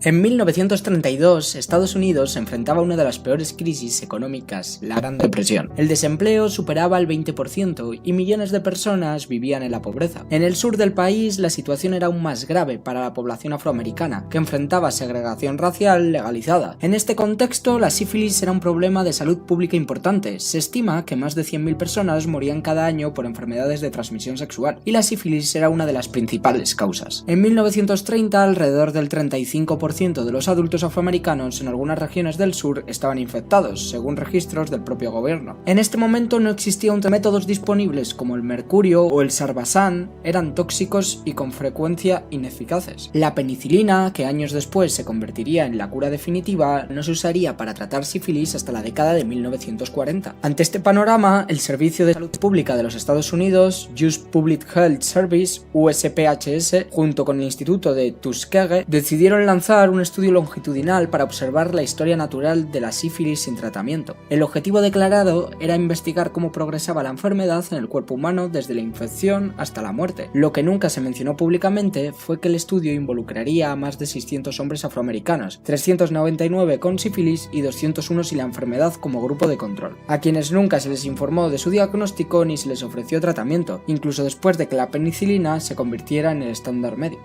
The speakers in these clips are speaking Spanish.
En 1932, Estados Unidos se enfrentaba a una de las peores crisis económicas, la Gran Depresión. El desempleo superaba el 20% y millones de personas vivían en la pobreza. En el sur del país, la situación era aún más grave para la población afroamericana, que enfrentaba segregación racial legalizada. En este contexto, la sífilis era un problema de salud pública importante. Se estima que más de 100.000 personas morían cada año por enfermedades de transmisión sexual, y la sífilis era una de las principales causas. En 1930, alrededor del 35% de los adultos afroamericanos en algunas regiones del sur estaban infectados, según registros del propio gobierno. En este momento no existían métodos disponibles como el mercurio o el sarbazán, eran tóxicos y con frecuencia ineficaces. La penicilina, que años después se convertiría en la cura definitiva, no se usaría para tratar sífilis hasta la década de 1940. Ante este panorama, el Servicio de Salud Pública de los Estados Unidos, US Public Health Service, USPHS, junto con el Instituto de Tuskegee, decidieron lanzar un estudio longitudinal para observar la historia natural de la sífilis sin tratamiento. El objetivo declarado era investigar cómo progresaba la enfermedad en el cuerpo humano desde la infección hasta la muerte. Lo que nunca se mencionó públicamente fue que el estudio involucraría a más de 600 hombres afroamericanos, 399 con sífilis y 201 sin la enfermedad como grupo de control, a quienes nunca se les informó de su diagnóstico ni se les ofreció tratamiento, incluso después de que la penicilina se convirtiera en el estándar médico.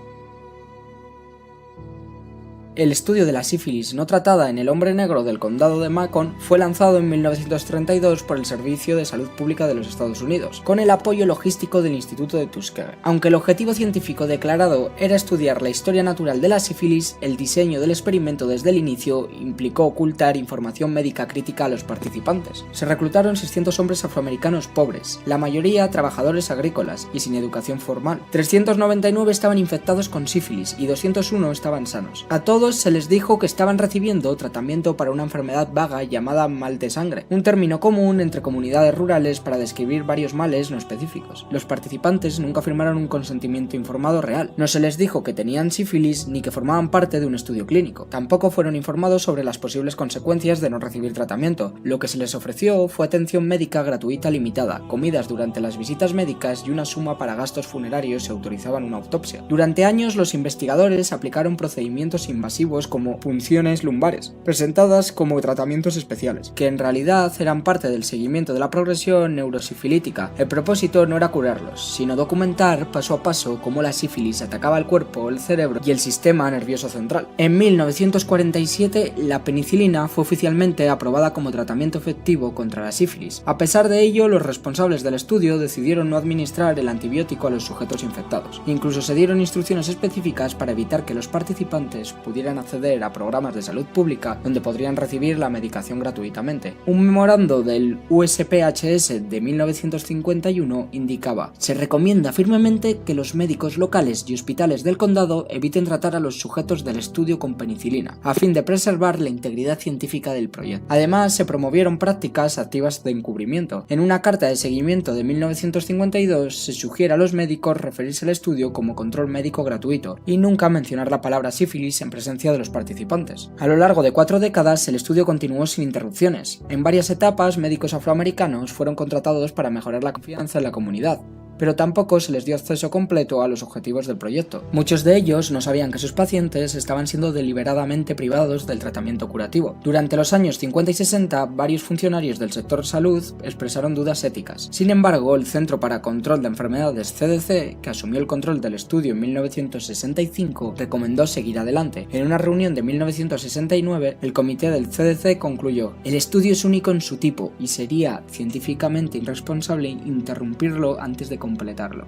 El estudio de la sífilis no tratada en el hombre negro del condado de Macon fue lanzado en 1932 por el Servicio de Salud Pública de los Estados Unidos, con el apoyo logístico del Instituto de Tuskegee. Aunque el objetivo científico declarado era estudiar la historia natural de la sífilis, el diseño del experimento desde el inicio implicó ocultar información médica crítica a los participantes. Se reclutaron 600 hombres afroamericanos pobres, la mayoría trabajadores agrícolas y sin educación formal. 399 estaban infectados con sífilis y 201 estaban sanos. A todos se les dijo que estaban recibiendo tratamiento para una enfermedad vaga llamada mal de sangre, un término común entre comunidades rurales para describir varios males no específicos. Los participantes nunca firmaron un consentimiento informado real. No se les dijo que tenían sífilis ni que formaban parte de un estudio clínico. Tampoco fueron informados sobre las posibles consecuencias de no recibir tratamiento. Lo que se les ofreció fue atención médica gratuita limitada, comidas durante las visitas médicas y una suma para gastos funerarios si autorizaban una autopsia. Durante años, los investigadores aplicaron procedimientos invasivos como punciones lumbares, presentadas como tratamientos especiales, que en realidad eran parte del seguimiento de la progresión neurosifilítica. El propósito no era curarlos, sino documentar paso a paso cómo la sífilis atacaba el cuerpo, el cerebro y el sistema nervioso central. En 1947, la penicilina fue oficialmente aprobada como tratamiento efectivo contra la sífilis. A pesar de ello, los responsables del estudio decidieron no administrar el antibiótico a los sujetos infectados. Incluso se dieron instrucciones específicas para evitar que los participantes pudieran acceder a programas de salud pública donde podrían recibir la medicación gratuitamente. Un memorando del USPHS de 1951 indicaba: se recomienda firmemente que los médicos locales y hospitales del condado eviten tratar a los sujetos del estudio con penicilina, a fin de preservar la integridad científica del proyecto. Además, se promovieron prácticas activas de encubrimiento. En una carta de seguimiento de 1952 se sugiere a los médicos referirse al estudio como control médico gratuito y nunca mencionar la palabra sífilis en presencia de los participantes. A lo largo de 4 décadas, el estudio continuó sin interrupciones. En varias etapas, médicos afroamericanos fueron contratados para mejorar la confianza en la comunidad, pero tampoco se les dio acceso completo a los objetivos del proyecto. Muchos de ellos no sabían que sus pacientes estaban siendo deliberadamente privados del tratamiento curativo. Durante los años 50 y 60, varios funcionarios del sector salud expresaron dudas éticas. Sin embargo, el Centro para Control de Enfermedades CDC, que asumió el control del estudio en 1965, recomendó seguir adelante. En una reunión de 1969, el comité del CDC concluyó: el estudio es único en su tipo y sería científicamente irresponsable interrumpirlo antes de completarlo.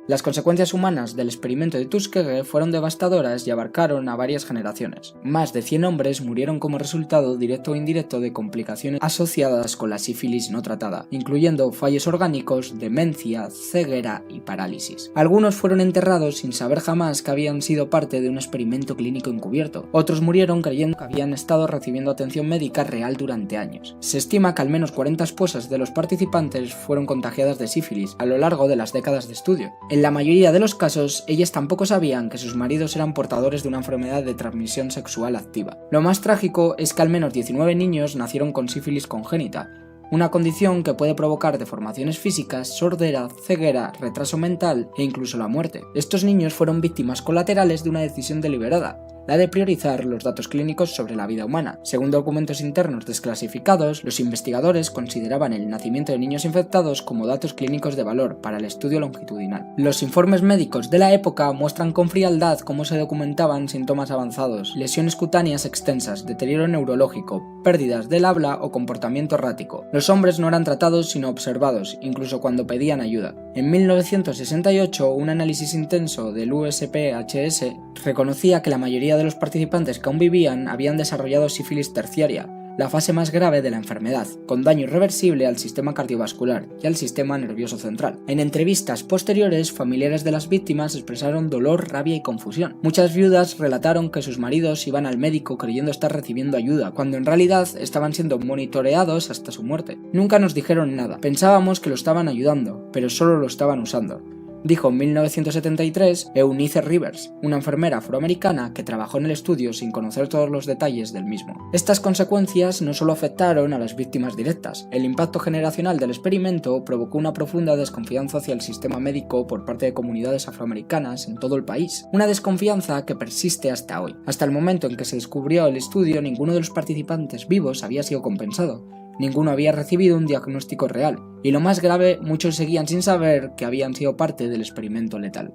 Las consecuencias humanas del experimento de Tuskegee fueron devastadoras y abarcaron a varias generaciones. Más de 100 hombres murieron como resultado directo o indirecto de complicaciones asociadas con la sífilis no tratada, incluyendo fallos orgánicos, demencia, ceguera y parálisis. Algunos fueron enterrados sin saber jamás que habían sido parte de un experimento clínico encubierto. Otros murieron creyendo que habían estado recibiendo atención médica real durante años. Se estima que al menos 40 esposas de los participantes fueron contagiadas de sífilis a lo largo de las décadas de estudio. En la mayoría de los casos, ellas tampoco sabían que sus maridos eran portadores de una enfermedad de transmisión sexual activa. Lo más trágico es que al menos 19 niños nacieron con sífilis congénita, una condición que puede provocar deformaciones físicas, sordera, ceguera, retraso mental e incluso la muerte. Estos niños fueron víctimas colaterales de una decisión deliberada, la de priorizar los datos clínicos sobre la vida humana. Según documentos internos desclasificados, los investigadores consideraban el nacimiento de niños infectados como datos clínicos de valor para el estudio longitudinal. Los informes médicos de la época muestran con frialdad cómo se documentaban síntomas avanzados, lesiones cutáneas extensas, deterioro neurológico, pérdidas del habla o comportamiento errático. Los hombres no eran tratados sino observados, incluso cuando pedían ayuda. En 1968, un análisis intenso del USPHS reconocía que la mayoría de los participantes que aún vivían habían desarrollado sífilis terciaria, la fase más grave de la enfermedad, con daño irreversible al sistema cardiovascular y al sistema nervioso central. En entrevistas posteriores, familiares de las víctimas expresaron dolor, rabia y confusión. Muchas viudas relataron que sus maridos iban al médico creyendo estar recibiendo ayuda, cuando en realidad estaban siendo monitoreados hasta su muerte. Nunca nos dijeron nada, pensábamos que lo estaban ayudando, pero solo lo estaban usando, dijo en 1973 Eunice Rivers, una enfermera afroamericana que trabajó en el estudio sin conocer todos los detalles del mismo. Estas consecuencias no solo afectaron a las víctimas directas, el impacto generacional del experimento provocó una profunda desconfianza hacia el sistema médico por parte de comunidades afroamericanas en todo el país, una desconfianza que persiste hasta hoy. Hasta el momento en que se descubrió el estudio, ninguno de los participantes vivos había sido compensado. Ninguno había recibido un diagnóstico real, y lo más grave, muchos seguían sin saber que habían sido parte del experimento letal.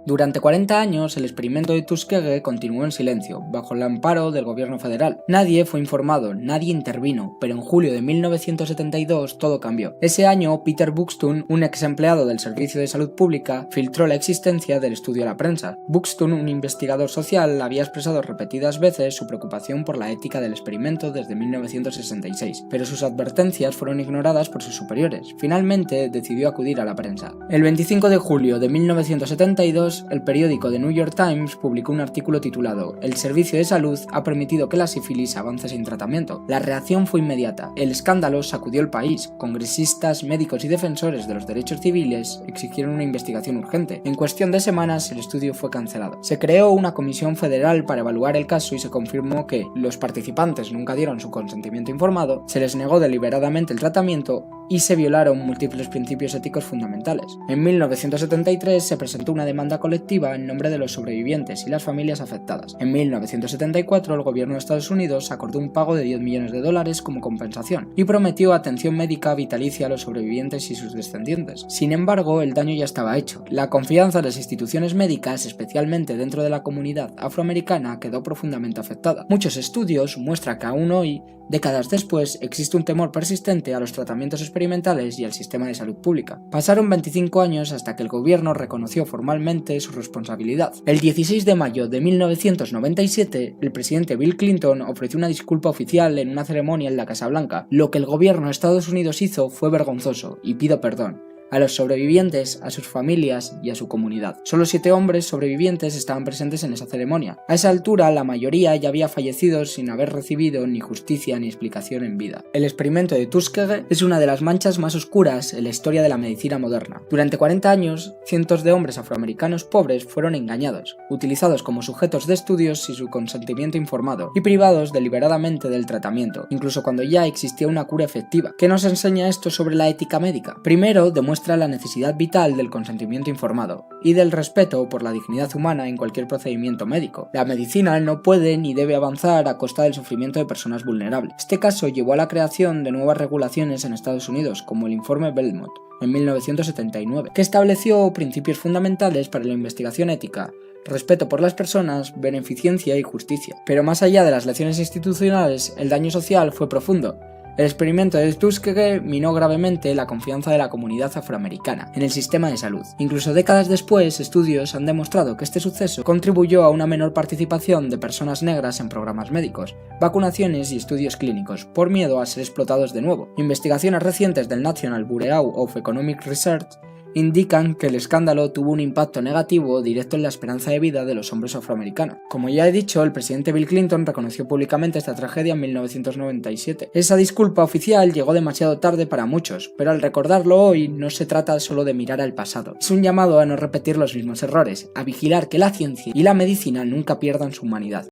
Durante 40 años, el experimento de Tuskegee continuó en silencio, bajo el amparo del gobierno federal. Nadie fue informado, nadie intervino, pero en julio de 1972 todo cambió. Ese año, Peter Buxton, un ex empleado del Servicio de Salud Pública, filtró la existencia del estudio a la prensa. Buxton, un investigador social, había expresado repetidas veces su preocupación por la ética del experimento desde 1966, pero sus advertencias fueron ignoradas por sus superiores. Finalmente, decidió acudir a la prensa. El 25 de julio de 1972, el periódico The New York Times publicó un artículo titulado «El servicio de salud ha permitido que la sífilis avance sin tratamiento». La reacción fue inmediata. El escándalo sacudió el país. Congresistas, médicos y defensores de los derechos civiles exigieron una investigación urgente. En cuestión de semanas, el estudio fue cancelado. Se creó una comisión federal para evaluar el caso y se confirmó que los participantes nunca dieron su consentimiento informado, se les negó deliberadamente el tratamiento y se violaron múltiples principios éticos fundamentales. En 1973 se presentó una demanda colectiva en nombre de los sobrevivientes y las familias afectadas. En 1974 el gobierno de Estados Unidos acordó un pago de $10 millones como compensación y prometió atención médica vitalicia a los sobrevivientes y sus descendientes. Sin embargo, el daño ya estaba hecho. La confianza en las instituciones médicas, especialmente dentro de la comunidad afroamericana, quedó profundamente afectada. Muchos estudios muestran que aún hoy, décadas después, existe un temor persistente a los tratamientos experimentales y al sistema de salud pública. Pasaron 25 años hasta que el gobierno reconoció formalmente su responsabilidad. El 16 de mayo de 1997, el presidente Bill Clinton ofreció una disculpa oficial en una ceremonia en la Casa Blanca. Lo que el gobierno de Estados Unidos hizo fue vergonzoso, y pido perdón a los sobrevivientes, a sus familias y a su comunidad. Solo 7 hombres sobrevivientes estaban presentes en esa ceremonia. A esa altura, la mayoría ya había fallecido sin haber recibido ni justicia ni explicación en vida. El experimento de Tuskegee es una de las manchas más oscuras en la historia de la medicina moderna. Durante 40 años, cientos de hombres afroamericanos pobres fueron engañados, utilizados como sujetos de estudios sin su consentimiento informado y privados deliberadamente del tratamiento, incluso cuando ya existía una cura efectiva. ¿Qué nos enseña esto sobre la ética médica? Primero, demuestra la necesidad vital del consentimiento informado y del respeto por la dignidad humana en cualquier procedimiento médico. La medicina no puede ni debe avanzar a costa del sufrimiento de personas vulnerables. Este caso llevó a la creación de nuevas regulaciones en Estados Unidos, como el informe Belmont, en 1979, que estableció principios fundamentales para la investigación ética, respeto por las personas, beneficencia y justicia. Pero más allá de las lecciones institucionales, el daño social fue profundo. El experimento de Tuskegee minó gravemente la confianza de la comunidad afroamericana en el sistema de salud. Incluso décadas después, estudios han demostrado que este suceso contribuyó a una menor participación de personas negras en programas médicos, vacunaciones y estudios clínicos, por miedo a ser explotados de nuevo. Investigaciones recientes del National Bureau of Economic Research indican que el escándalo tuvo un impacto negativo directo en la esperanza de vida de los hombres afroamericanos. Como ya he dicho, el presidente Bill Clinton reconoció públicamente esta tragedia en 1997. Esa disculpa oficial llegó demasiado tarde para muchos, pero al recordarlo hoy no se trata solo de mirar al pasado. Es un llamado a no repetir los mismos errores, a vigilar que la ciencia y la medicina nunca pierdan su humanidad.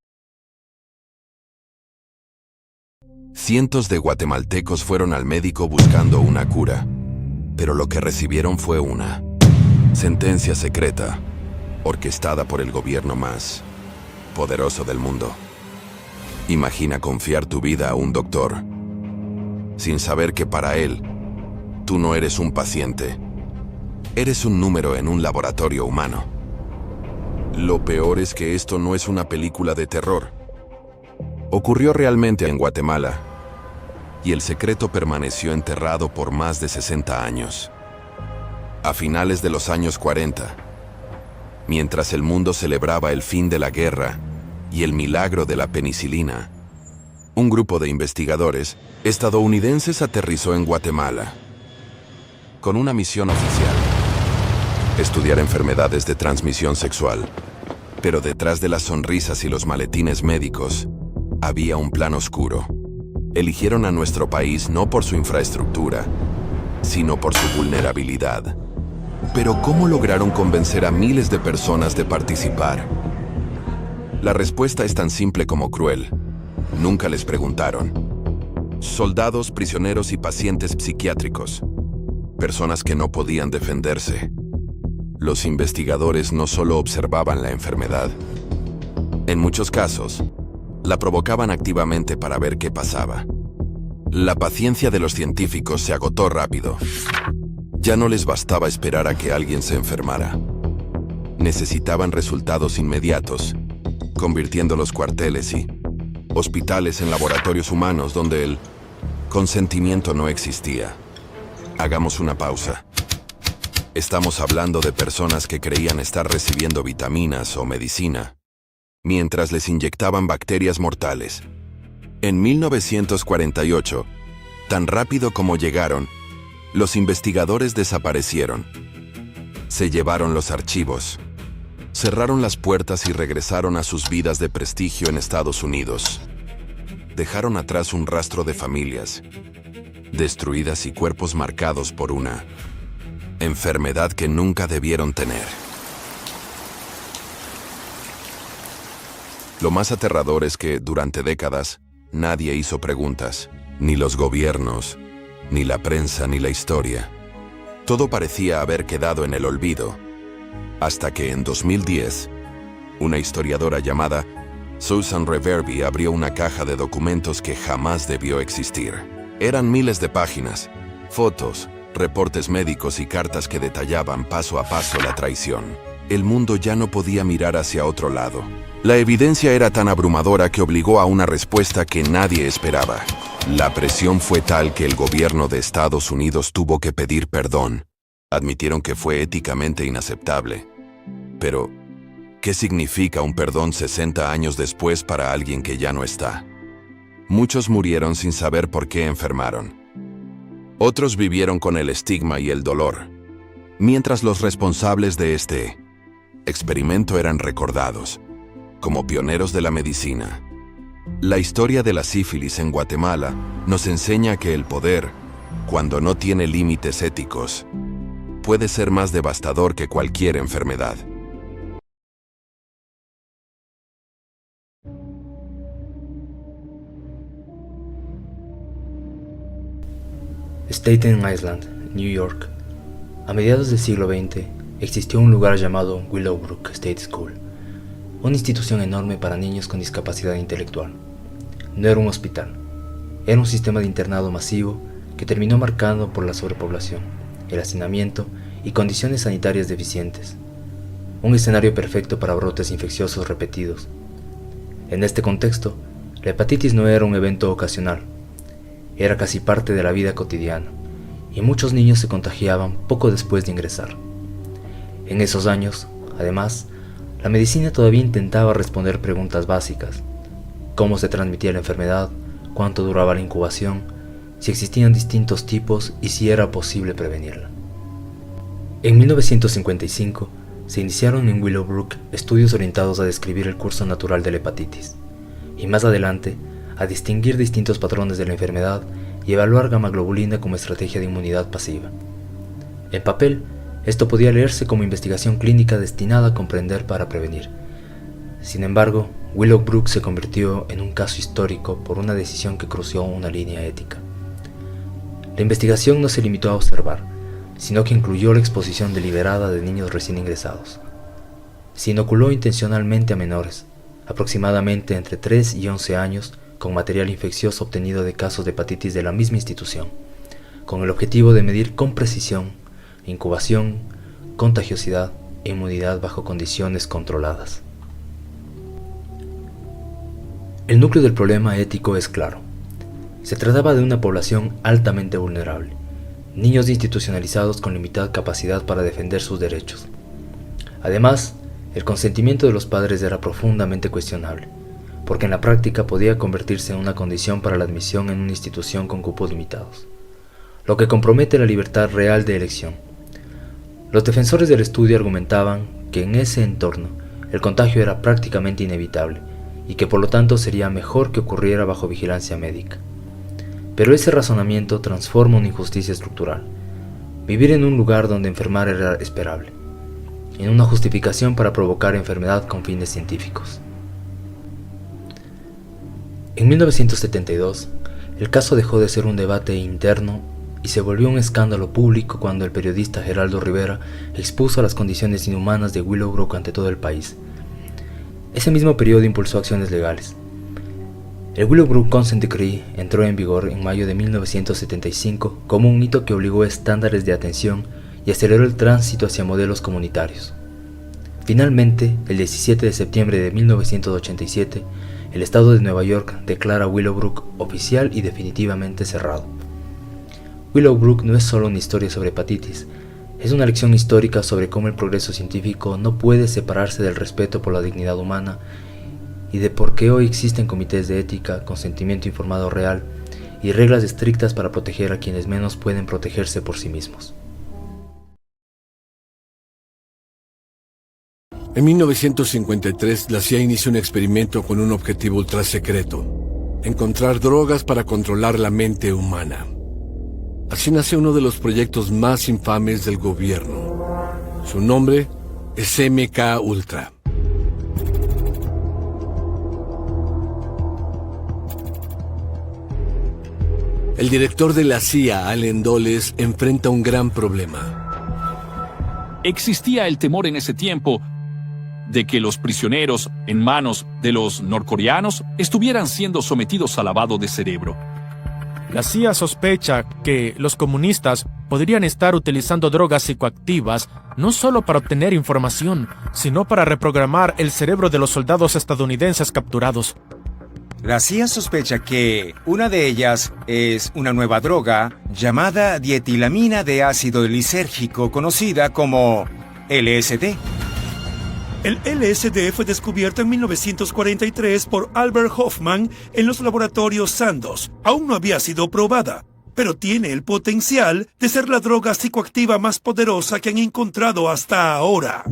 Cientos de guatemaltecos fueron al médico buscando una cura, pero lo que recibieron fue una sentencia secreta, orquestada por el gobierno más poderoso del mundo. Imagina confiar tu vida a un doctor, sin saber que para él, tú no eres un paciente, eres un número en un laboratorio humano. Lo peor es que esto no es una película de terror. Ocurrió realmente en Guatemala, y el secreto permaneció enterrado por más de 60 años. A finales de los años 40, mientras el mundo celebraba el fin de la guerra y el milagro de la penicilina, un grupo de investigadores estadounidenses aterrizó en Guatemala con una misión oficial: estudiar enfermedades de transmisión sexual. Pero detrás de las sonrisas y los maletines médicos había un plan oscuro. Eligieron a nuestro país no por su infraestructura, sino por su vulnerabilidad. Pero ¿cómo lograron convencer a miles de personas de participar? La respuesta es tan simple como cruel. Nunca les preguntaron. Soldados, prisioneros y pacientes psiquiátricos. Personas que no podían defenderse. Los investigadores no solo observaban la enfermedad. En muchos casos, la provocaban activamente para ver qué pasaba. La paciencia de los científicos se agotó rápido. Ya no les bastaba esperar a que alguien se enfermara. Necesitaban resultados inmediatos, convirtiendo los cuarteles y hospitales en laboratorios humanos donde el consentimiento no existía. Hagamos una pausa. Estamos hablando de personas que creían estar recibiendo vitaminas o medicina, mientras les inyectaban bacterias mortales. En 1948, tan rápido como llegaron, los investigadores desaparecieron. Se llevaron los archivos, cerraron las puertas y regresaron a sus vidas de prestigio en Estados Unidos. Dejaron atrás un rastro de familias destruidas y cuerpos marcados por una enfermedad que nunca debieron tener. Lo más aterrador es que, durante décadas, nadie hizo preguntas, ni los gobiernos, ni la prensa, ni la historia. Todo parecía haber quedado en el olvido, hasta que en 2010, una historiadora llamada Susan Reverby abrió una caja de documentos que jamás debió existir. Eran miles de páginas, fotos, reportes médicos y cartas que detallaban paso a paso la traición. El mundo ya no podía mirar hacia otro lado. La evidencia era tan abrumadora que obligó a una respuesta que nadie esperaba. La presión fue tal que el gobierno de Estados Unidos tuvo que pedir perdón. Admitieron que fue éticamente inaceptable. Pero, ¿qué significa un perdón 60 años después para alguien que ya no está? Muchos murieron sin saber por qué enfermaron. Otros vivieron con el estigma y el dolor, mientras los responsables de este experimento eran recordados como pioneros de la medicina. La historia de la sífilis en Guatemala nos enseña que el poder, cuando no tiene límites éticos, puede ser más devastador que cualquier enfermedad. Staten Island, New York. A mediados del siglo XX existió un lugar llamado Willowbrook State School, una institución enorme para niños con discapacidad intelectual. No era un hospital, era un sistema de internado masivo que terminó marcado por la sobrepoblación, el hacinamiento y condiciones sanitarias deficientes. Un escenario perfecto para brotes infecciosos repetidos. En este contexto, la hepatitis no era un evento ocasional, era casi parte de la vida cotidiana, y muchos niños se contagiaban poco después de ingresar. En esos años, además, la medicina todavía intentaba responder preguntas básicas: cómo se transmitía la enfermedad, cuánto duraba la incubación, si existían distintos tipos y si era posible prevenirla. En 1955 se iniciaron en Willowbrook estudios orientados a describir el curso natural de la hepatitis, y más adelante a distinguir distintos patrones de la enfermedad y evaluar gamma-globulina como estrategia de inmunidad pasiva. En papel, esto podía leerse como investigación clínica destinada a comprender para prevenir. Sin embargo, Willowbrook se convirtió en un caso histórico por una decisión que cruzó una línea ética. La investigación no se limitó a observar, sino que incluyó la exposición deliberada de niños recién ingresados. Se inoculó intencionalmente a menores, aproximadamente entre 3 y 11 años, con material infeccioso obtenido de casos de hepatitis de la misma institución, con el objetivo de medir con precisión incubación, contagiosidad e inmunidad bajo condiciones controladas. El núcleo del problema ético es claro. Se trataba de una población altamente vulnerable, niños institucionalizados con limitada capacidad para defender sus derechos. Además, el consentimiento de los padres era profundamente cuestionable, porque en la práctica podía convertirse en una condición para la admisión en una institución con cupos limitados, lo que compromete la libertad real de elección. Los defensores del estudio argumentaban que en ese entorno el contagio era prácticamente inevitable y que por lo tanto sería mejor que ocurriera bajo vigilancia médica. Pero ese razonamiento transforma una injusticia estructural. Vivir en un lugar donde enfermar era esperable, en una justificación para provocar enfermedad con fines científicos. En 1972, el caso dejó de ser un debate interno y se volvió un escándalo público cuando el periodista Geraldo Rivera expuso las condiciones inhumanas de Willowbrook ante todo el país. Ese mismo periodo impulsó acciones legales. El Willowbrook Consent Decree entró en vigor en mayo de 1975 como un hito que obligó a estándares de atención y aceleró el tránsito hacia modelos comunitarios. Finalmente, el 17 de septiembre de 1987, el estado de Nueva York declara Willowbrook oficial y definitivamente cerrado. Willowbrook no es solo una historia sobre hepatitis, es una lección histórica sobre cómo el progreso científico no puede separarse del respeto por la dignidad humana y de por qué hoy existen comités de ética, consentimiento informado real y reglas estrictas para proteger a quienes menos pueden protegerse por sí mismos. En 1953, la CIA inició un experimento con un objetivo ultra secreto: encontrar drogas para controlar la mente humana. Así nace uno de los proyectos más infames del gobierno. Su nombre es MK Ultra. El director de la CIA, Allen Dulles, enfrenta un gran problema. Existía el temor en ese tiempo de que los prisioneros en manos de los norcoreanos estuvieran siendo sometidos a lavado de cerebro. La CIA sospecha que los comunistas podrían estar utilizando drogas psicoactivas no solo para obtener información, sino para reprogramar el cerebro de los soldados estadounidenses capturados. La CIA sospecha que una de ellas es una nueva droga llamada dietilamina de ácido lisérgico, conocida como LSD. El LSD fue descubierto en 1943 por Albert Hofmann en los laboratorios Sandoz. Aún no había sido probada, pero tiene el potencial de ser la droga psicoactiva más poderosa que han encontrado hasta ahora.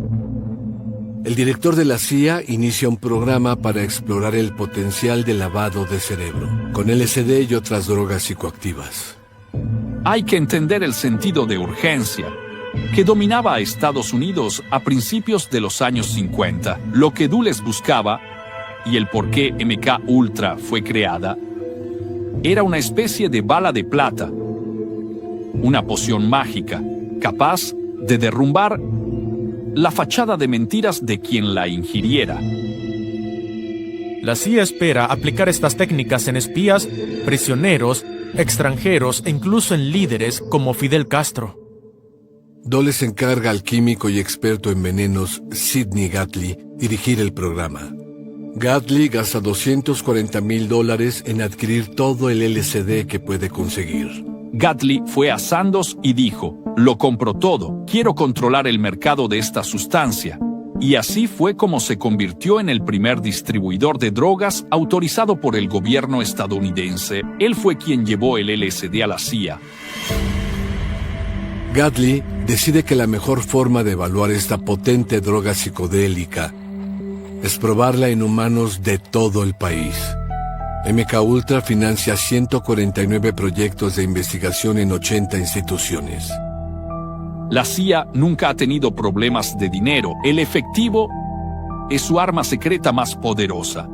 El director de la CIA inicia un programa para explorar el potencial de lavado de cerebro, con LSD y otras drogas psicoactivas. Hay que entender el sentido de urgencia que dominaba a Estados Unidos a principios de los años 50. Lo que Dulles buscaba, y el por qué MK Ultra fue creada, era una especie de bala de plata, una poción mágica, capaz de derrumbar la fachada de mentiras de quien la ingiriera. La CIA espera aplicar estas técnicas en espías, prisioneros, extranjeros e incluso en líderes como Fidel Castro. Dulles encarga al químico y experto en venenos Sidney Gately dirigir el programa. Gately gasta $240,000 en adquirir todo el LSD que puede conseguir. Gately fue a Sandoz y dijo: lo compro todo, quiero controlar el mercado de esta sustancia. Y así fue como se convirtió en el primer distribuidor de drogas autorizado por el gobierno estadounidense. Él fue quien llevó el LSD a la CIA. Gately decide que la mejor forma de evaluar esta potente droga psicodélica es probarla en humanos de todo el país. MK Ultra financia 149 proyectos de investigación en 80 instituciones. La CIA nunca ha tenido problemas de dinero. El efectivo es su arma secreta más poderosa.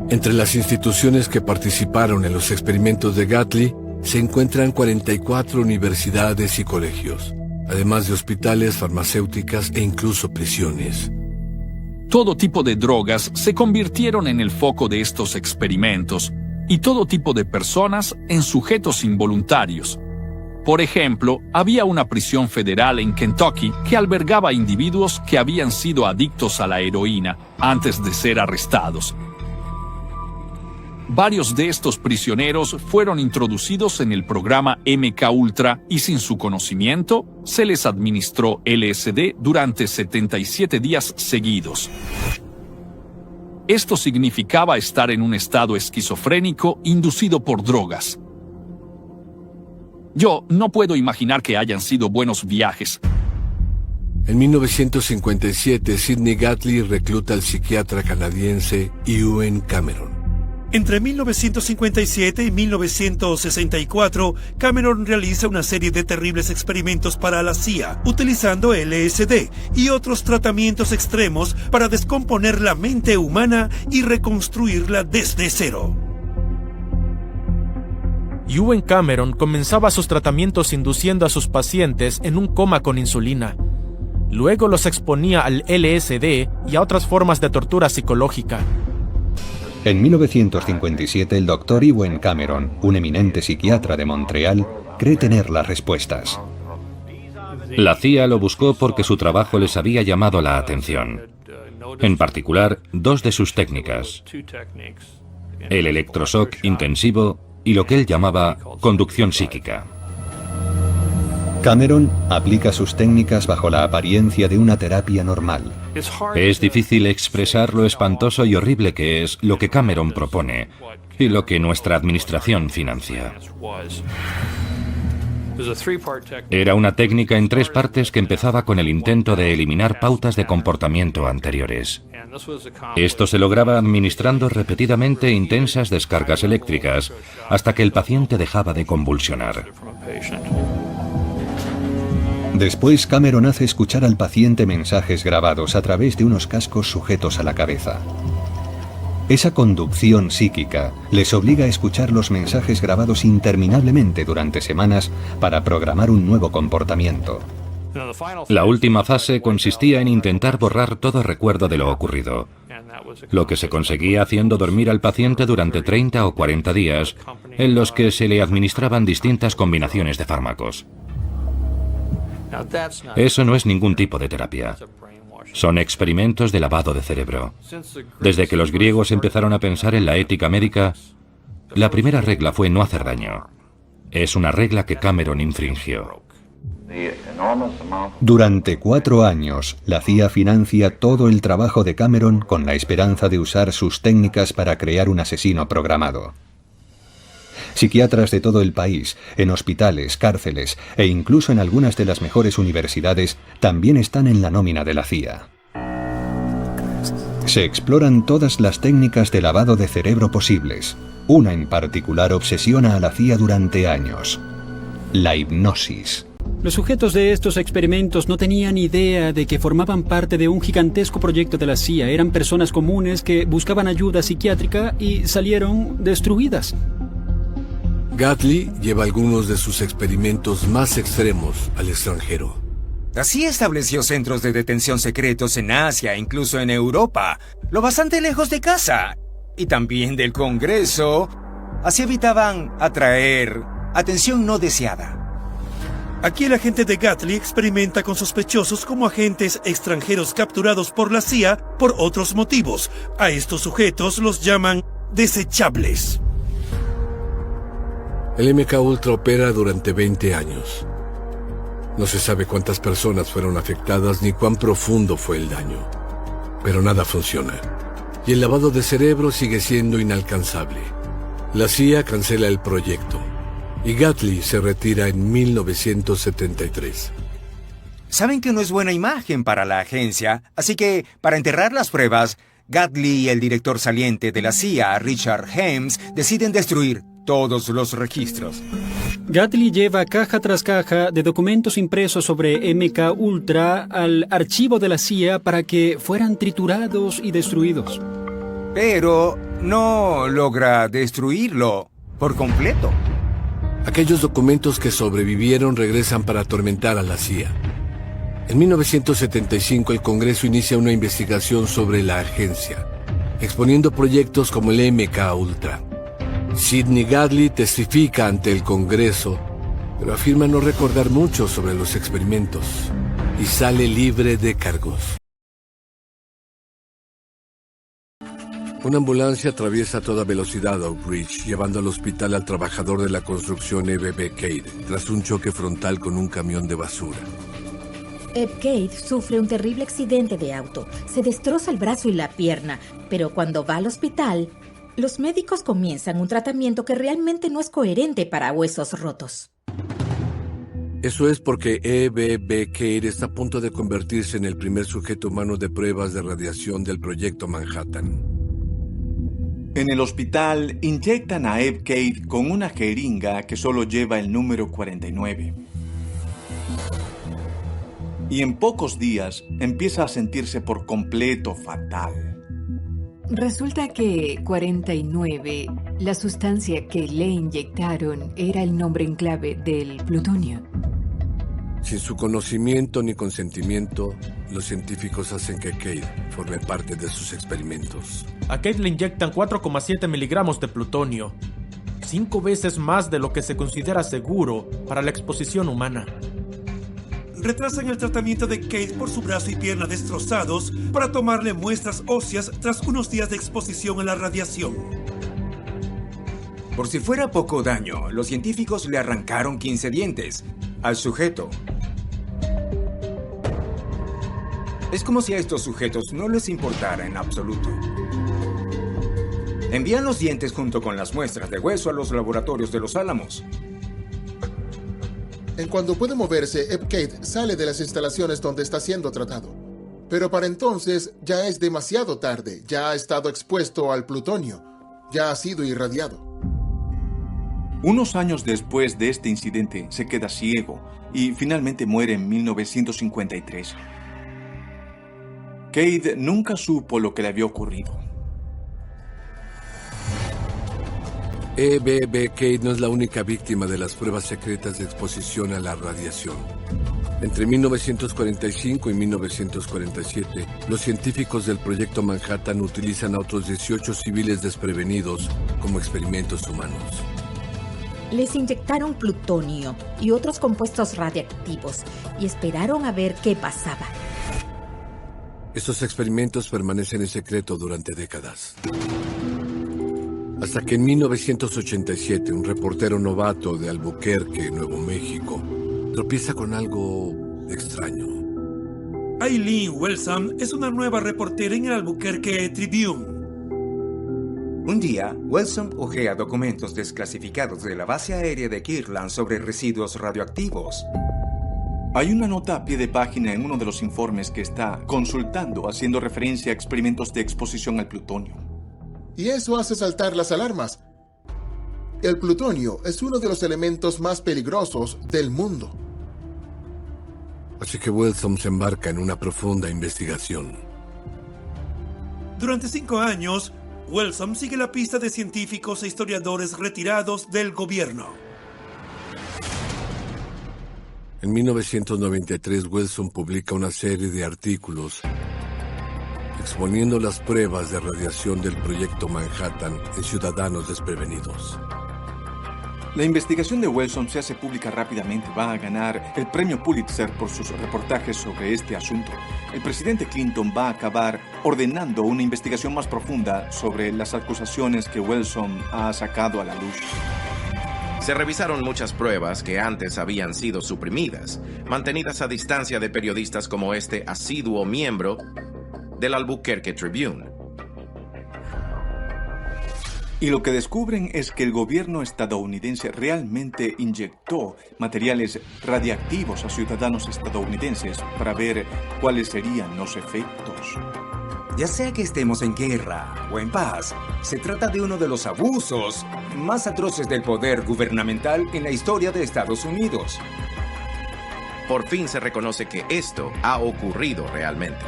Entre las instituciones que participaron en los experimentos de Gatli se encuentran 44 universidades y colegios, además de hospitales, farmacéuticas e incluso prisiones. Todo tipo de drogas se convirtieron en el foco de estos experimentos y todo tipo de personas en sujetos involuntarios. Por ejemplo, había una prisión federal en Kentucky que albergaba individuos que habían sido adictos a la heroína antes de ser arrestados. Varios de estos prisioneros fueron introducidos en el programa MK-Ultra y sin su conocimiento, se les administró LSD durante 77 días seguidos. Esto significaba estar en un estado esquizofrénico inducido por drogas. Yo no puedo imaginar que hayan sido buenos viajes. En 1957, Sidney Gatli recluta al psiquiatra canadiense Ewen Cameron. Entre 1957 y 1964, Cameron realiza una serie de terribles experimentos para la CIA, utilizando LSD y otros tratamientos extremos para descomponer la mente humana y reconstruirla desde cero. Ewen Cameron comenzaba sus tratamientos induciendo a sus pacientes en un coma con insulina. Luego los exponía al LSD y a otras formas de tortura psicológica. En 1957, el Dr. Ewen Cameron, un eminente psiquiatra de Montreal, cree tener las respuestas. La CIA lo buscó porque su trabajo les había llamado la atención. En particular, dos de sus técnicas: el electroshock intensivo y lo que él llamaba conducción psíquica. Cameron aplica sus técnicas bajo la apariencia de una terapia normal. Es difícil expresar lo espantoso y horrible que es lo que Cameron propone y lo que nuestra administración financia. Era una técnica en 3 partes que empezaba con el intento de eliminar pautas de comportamiento anteriores. Esto se lograba administrando repetidamente intensas descargas eléctricas hasta que el paciente dejaba de convulsionar. Después, Cameron hace escuchar al paciente mensajes grabados a través de unos cascos sujetos a la cabeza. Esa conducción psíquica les obliga a escuchar los mensajes grabados interminablemente durante semanas para programar un nuevo comportamiento. La última fase consistía en intentar borrar todo recuerdo de lo ocurrido, lo que se conseguía haciendo dormir al paciente durante 30 o 40 días, en los que se le administraban distintas combinaciones de fármacos. Eso no es ningún tipo de terapia. Son experimentos de lavado de cerebro. Desde que los griegos empezaron a pensar en la ética médica, la primera regla fue no hacer daño. Es una regla que Cameron infringió. Durante 4 años, la CIA financia todo el trabajo de Cameron con la esperanza de usar sus técnicas para crear un asesino programado. Psiquiatras de todo el país, en hospitales, cárceles e incluso en algunas de las mejores universidades, también están en la nómina de la CIA. Se exploran todas las técnicas de lavado de cerebro posibles. Una en particular obsesiona a la CIA durante años: la hipnosis. Los sujetos de estos experimentos no tenían idea de que formaban parte de un gigantesco proyecto de la CIA. Eran personas comunes que buscaban ayuda psiquiátrica y salieron destruidas. Gatli lleva algunos de sus experimentos más extremos al extranjero. La CIA estableció centros de detención secretos en Asia e incluso en Europa, lo bastante lejos de casa y también del Congreso. Así evitaban atraer atención no deseada. Aquí el agente de Gatli experimenta con sospechosos como agentes extranjeros capturados por la CIA por otros motivos. A estos sujetos los llaman desechables. El MK-Ultra opera durante 20 años. No se sabe cuántas personas fueron afectadas ni cuán profundo fue el daño. Pero nada funciona. Y el lavado de cerebro sigue siendo inalcanzable. La CIA cancela el proyecto. Y Gatli se retira en 1973. Saben que no es buena imagen para la agencia, así que, para enterrar las pruebas, Gatli y el director saliente de la CIA, Richard Helms, deciden destruir todos los registros. Gadley lleva caja tras caja de documentos impresos sobre MK Ultra al archivo de la CIA para que fueran triturados y destruidos. Pero no logra destruirlo por completo. Aquellos documentos que sobrevivieron regresan para atormentar a la CIA. En 1975 el Congreso inicia una investigación sobre la agencia, exponiendo proyectos como el MK Ultra. Sidney Gadley testifica ante el Congreso, pero afirma no recordar mucho sobre los experimentos y sale libre de cargos. Una ambulancia atraviesa a toda velocidad Oak Ridge, llevando al hospital al trabajador de la construcción E.B.B. Cade, tras un choque frontal con un camión de basura. Eb Cade sufre un terrible accidente de auto. Se destroza el brazo y la pierna, pero cuando va al hospital, los médicos comienzan un tratamiento que realmente no es coherente para huesos rotos. Eso es porque E.B.B. Cade está a punto de convertirse en el primer sujeto humano de pruebas de radiación del proyecto Manhattan. En el hospital inyectan a Eb Cade con una jeringa que solo lleva el número 49. Y en pocos días empieza a sentirse por completo fatal. Resulta que 49, la sustancia que le inyectaron, era el nombre en clave del plutonio. Sin su conocimiento ni consentimiento, los científicos hacen que Cade forme parte de sus experimentos. A Cade le inyectan 4,7 miligramos de plutonio, 5 veces más de lo que se considera seguro para la exposición humana. Retrasan el tratamiento de Cade por su brazo y pierna destrozados para tomarle muestras óseas tras unos días de exposición a la radiación. Por si fuera poco daño, los científicos le arrancaron 15 dientes al sujeto. Es como si a estos sujetos no les importara en absoluto. Envían los dientes junto con las muestras de hueso a los laboratorios de Los Álamos. En cuanto puede moverse, Eb Cade sale de las instalaciones donde está siendo tratado. Pero para entonces ya es demasiado tarde, ya ha estado expuesto al plutonio, ya ha sido irradiado. Unos años después de este incidente, se queda ciego y finalmente muere en 1953. Cade nunca supo lo que le había ocurrido. E.B.B. Cade no es la única víctima de las pruebas secretas de exposición a la radiación. Entre 1945 y 1947, los científicos del Proyecto Manhattan utilizan a otros 18 civiles desprevenidos como experimentos humanos. Les inyectaron plutonio y otros compuestos radiactivos y esperaron a ver qué pasaba. Estos experimentos permanecen en secreto durante décadas. Hasta que en 1987 un reportero novato de Albuquerque, Nuevo México, tropieza con algo extraño. Eileen Wellsam es una nueva reportera en el Albuquerque Tribune. Un día, Wellsam hojea documentos desclasificados de la base aérea de Kirtland sobre residuos radioactivos. Hay una nota a pie de página en uno de los informes que está consultando haciendo referencia a experimentos de exposición al plutonio. Y eso hace saltar las alarmas. El plutonio es uno de los elementos más peligrosos del mundo. Así que Wellsam se embarca en una profunda investigación. Durante 5 años, Wellsam sigue la pista de científicos e historiadores retirados del gobierno. En 1993, Wellsam publica una serie de artículos exponiendo las pruebas de radiación del Proyecto Manhattan en ciudadanos desprevenidos. La investigación de Wellsam se hace pública rápidamente. Va a ganar el premio Pulitzer por sus reportajes sobre este asunto. El presidente Clinton va a acabar ordenando una investigación más profunda sobre las acusaciones que Wellsam ha sacado a la luz. Se revisaron muchas pruebas que antes habían sido suprimidas, mantenidas a distancia de periodistas como este asiduo miembro del Albuquerque Tribune. Y lo que descubren es que el gobierno estadounidense realmente inyectó materiales radiactivos a ciudadanos estadounidenses para ver cuáles serían los efectos. Ya sea que estemos en guerra o en paz, se trata de uno de los abusos más atroces del poder gubernamental en la historia de Estados Unidos. Por fin se reconoce que esto ha ocurrido realmente.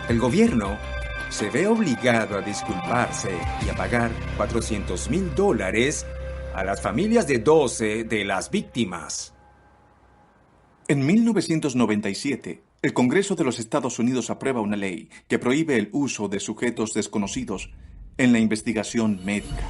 El gobierno se ve obligado a disculparse y a pagar $400,000 a las familias de 12 de las víctimas. En 1997, el Congreso de los Estados Unidos aprueba una ley que prohíbe el uso de sujetos desconocidos en la investigación médica.